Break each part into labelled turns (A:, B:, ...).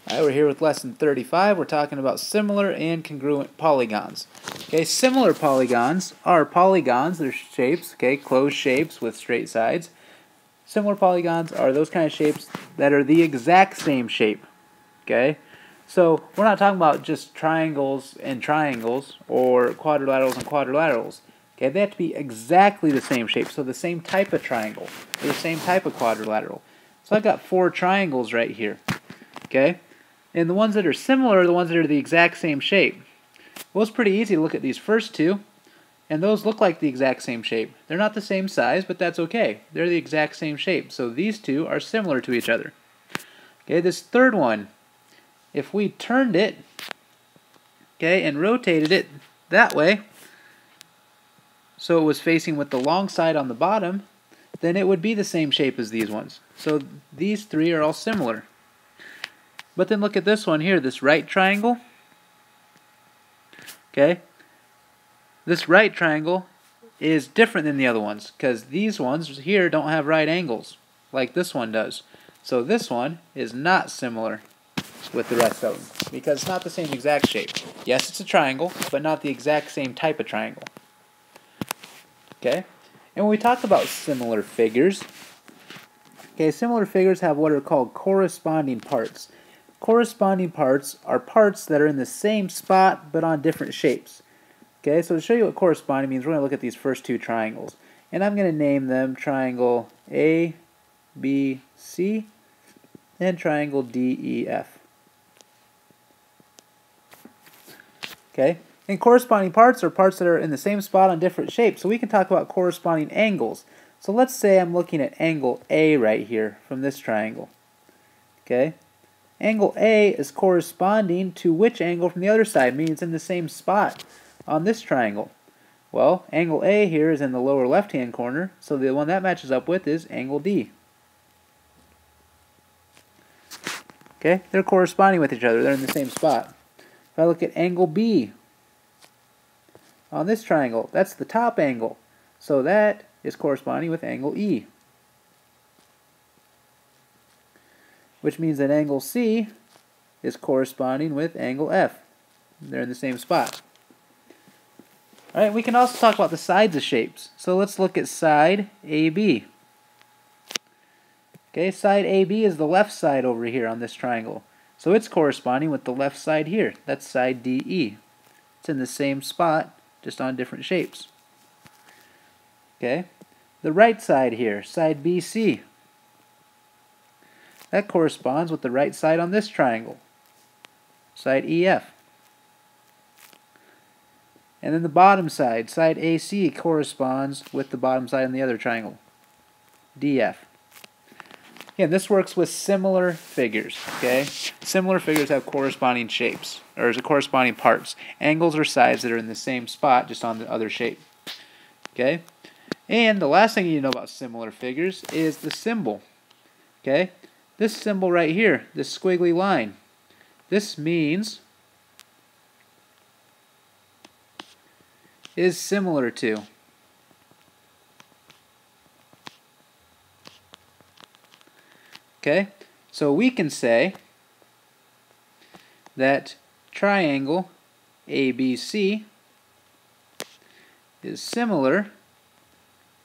A: Alright, we're here with lesson 35. We're talking about similar and congruent polygons. Okay, similar polygons are polygons, they're shapes, okay, closed shapes with straight sides. Similar polygons are those kind of shapes that are the exact same shape. Okay, so we're not talking about just triangles and triangles or quadrilaterals and quadrilaterals. Okay, they have to be exactly the same shape, so the same type of triangle or the same type of quadrilateral. So I've got 4 triangles right here. Okay, and the ones that are similar are the ones that are the exact same shape. Well, it's pretty easy to look at these first two, and those look like the exact same shape. They're not the same size, but that's okay. They're the exact same shape, so these two are similar to each other. Okay, this third one, if we turned it, okay, and rotated it that way, so it was facing with the long side on the bottom, then it would be the same shape as these ones. So these 3 are all similar. But then look at this one here, this right triangle. Okay, this right triangle is different than the other ones because these ones here don't have right angles like this one does. So this one is not similar with the rest of them because it's not the same exact shape. Yes, it's a triangle, but not the exact same type of triangle. Okay, and when we talk about similar figures, okay, similar figures have what are called corresponding parts. Corresponding parts are parts that are in the same spot but on different shapes. Okay, so to show you what corresponding means, we're going to look at these first 2 triangles. And I'm going to name them triangle A, B, C, and triangle D, E, F. Okay, and corresponding parts are parts that are in the same spot on different shapes. So we can talk about corresponding angles. So let's say I'm looking at angle A right here from this triangle. Okay. Angle A is corresponding to which angle from the other side, meaning it's in the same spot on this triangle. Well, angle A here is in the lower left-hand corner, so the one that matches up with is angle D. Okay, they're corresponding with each other, they're in the same spot. If I look at angle B on this triangle, that's the top angle, so that is corresponding with angle E. Which means that angle C is corresponding with angle F. They're in the same spot. Alright, we can also talk about the sides of shapes. So let's look at side AB. Okay, side AB is the left side over here on this triangle. So it's corresponding with the left side here. That's side DE. It's in the same spot, just on different shapes. Okay, the right side here, side BC. That corresponds with the right side on this triangle, side EF. And then the bottom side, side AC, corresponds with the bottom side on the other triangle, DF. Again, this works with similar figures, okay? Similar figures have corresponding shapes, or corresponding parts. Angles or sides that are in the same spot, just on the other shape, okay? And the last thing you know about similar figures is the symbol, okay? This symbol right here, this squiggly line, this means is similar to. Okay, so we can say that triangle ABC is similar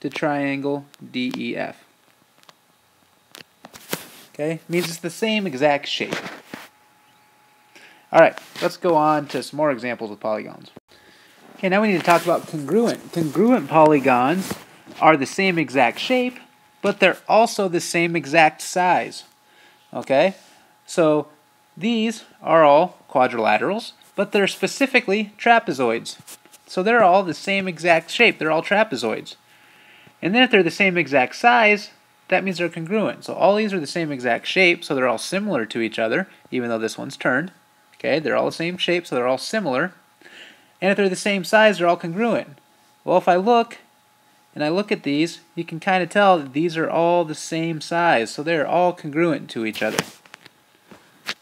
A: to triangle DEF. Okay, means it's the same exact shape. Alright, let's go on to some more examples with polygons. Okay, now we need to talk about congruent. Congruent polygons are the same exact shape, but they're also the same exact size. Okay, so these are all quadrilaterals, but they're specifically trapezoids. So they're all the same exact shape, they're all trapezoids. And then if they're the same exact size, that means they're congruent. So all these are the same exact shape, so they're all similar to each other, even though this one's turned. Okay, they're all the same shape, so they're all similar. And if they're the same size, they're all congruent. Well, if I look, and I look at these, you can kind of tell that these are all the same size, so they're all congruent to each other.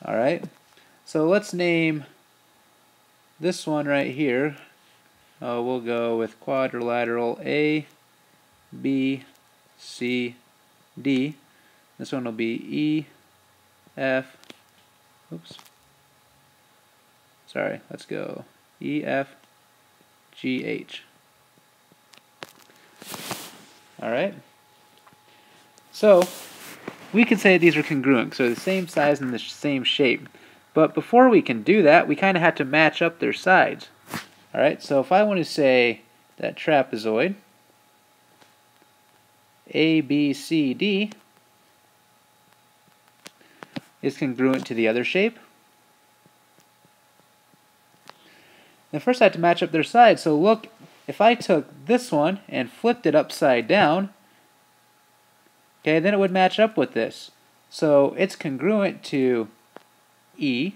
A: Alright, so let's name this one right here. We'll go with quadrilateral A, B, C, D. This one will be E, F, Oops. Sorry, let's go E, F, G, H. Alright? So, we could say these are congruent, so the same size and the same shape. But before we can do that, we kind of have to match up their sides. Alright, so if I want to say that trapezoid ABCD is congruent to the other shape, then first I have to match up their sides. So look, if I took this one and flipped it upside down, okay, then it would match up with this. So it's congruent to E,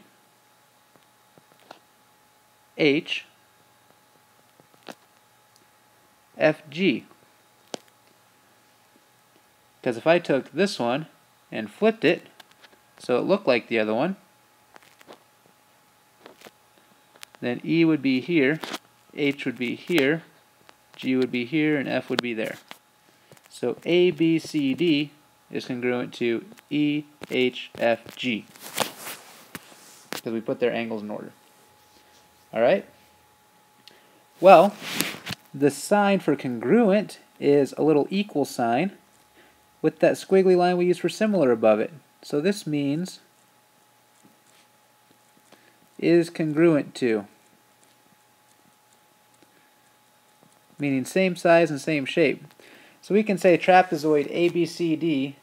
A: H, F, G. Because if I took this one and flipped it so it looked like the other one, then E would be here, H would be here, G would be here, and F would be there. So A, B, C, D is congruent to E, H, F, G. Because we put their angles in order. Alright? Well, the sign for congruent is a little equal sign with that squiggly line we use for similar above it. So this means is congruent to, meaning same size and same shape. So we can say trapezoid ABCD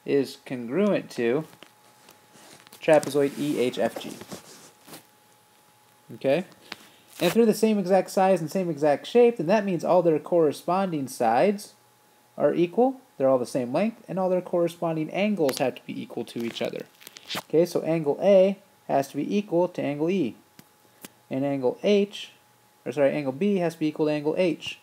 A: is congruent to trapezoid EHFG. Okay? And if they're the same exact size and same exact shape, then that means all their corresponding sides are equal, they're all the same length, and all their corresponding angles have to be equal to each other. Okay, so angle A has to be equal to angle E. And angle angle B has to be equal to angle H.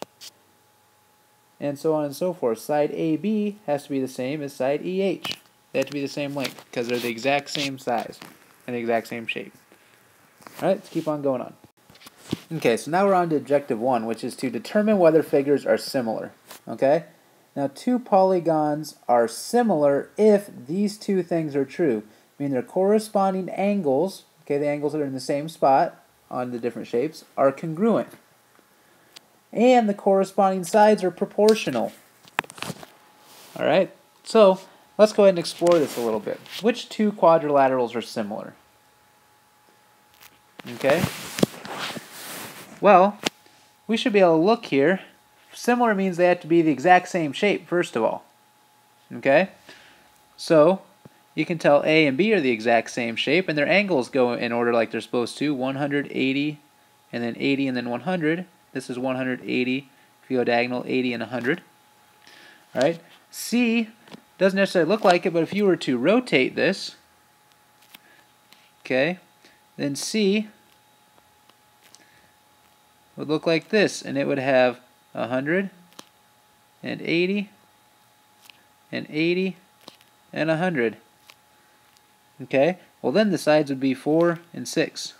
A: And so on and so forth. Side AB has to be the same as side EH. They have to be the same length because they're the exact same size and the exact same shape. Alright, let's keep on going on. Okay, so now we're on to objective 1, which is to determine whether figures are similar. Okay? Now, two polygons are similar if these two things are true. I mean, their corresponding angles, okay, the angles that are in the same spot on the different shapes, are congruent. And the corresponding sides are proportional. Alright, so let's go ahead and explore this a little bit. Which two quadrilaterals are similar? Okay? Well, we should be able to look here. Similar means they have to be the exact same shape, first of all. Okay? So, you can tell A and B are the exact same shape, and their angles go in order like they're supposed to. 180, and then 80, and then 100. This is 180. If you go diagonal, 80 and 100. Alright? C doesn't necessarily look like it, but if you were to rotate this, okay, then C would look like this, and it would have 100, and 80, and 80, and 100. Okay? Well, then the sides would be 4 and 6.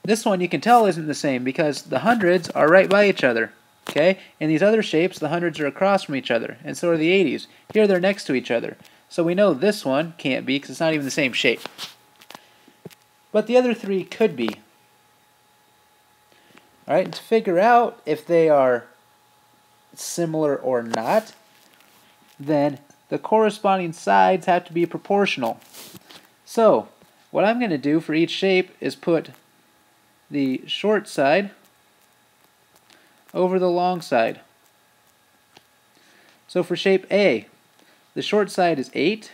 A: This one you can tell isn't the same because the hundreds are right by each other. Okay? In these other shapes, the hundreds are across from each other, and so are the 80s. Here they're next to each other. So we know this one can't be because it's not even the same shape. But the other three could be. Alright, to figure out if they are similar or not, then the corresponding sides have to be proportional. So, what I'm going to do for each shape is put the short side over the long side. So for shape A, the short side is 8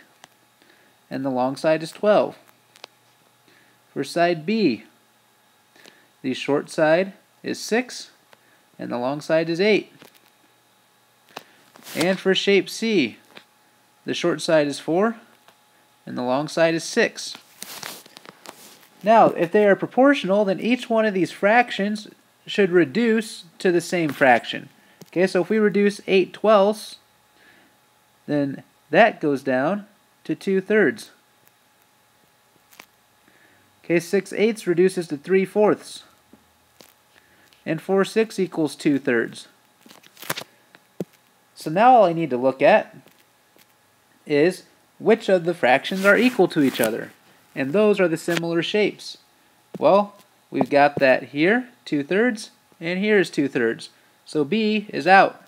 A: and the long side is 12. For side B, the short side is 6 and the long side is 8. And for shape C, the short side is 4 and the long side is 6. Now, if they are proportional, then each one of these fractions should reduce to the same fraction. Okay, so if we reduce 8/12, then that goes down to 2/3. Okay, 6/8 reduces to 3/4. And 4/6 equals 2/3. So now all I need to look at is which of the fractions are equal to each other? And those are the similar shapes. Well, we've got that here, 2/3, and here is 2/3. So B is out.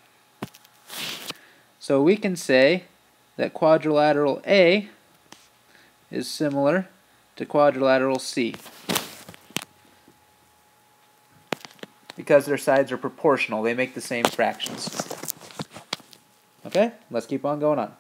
A: So we can say that quadrilateral A is similar to quadrilateral C, because their sides are proportional. They make the same fractions. Okay, let's keep on going on.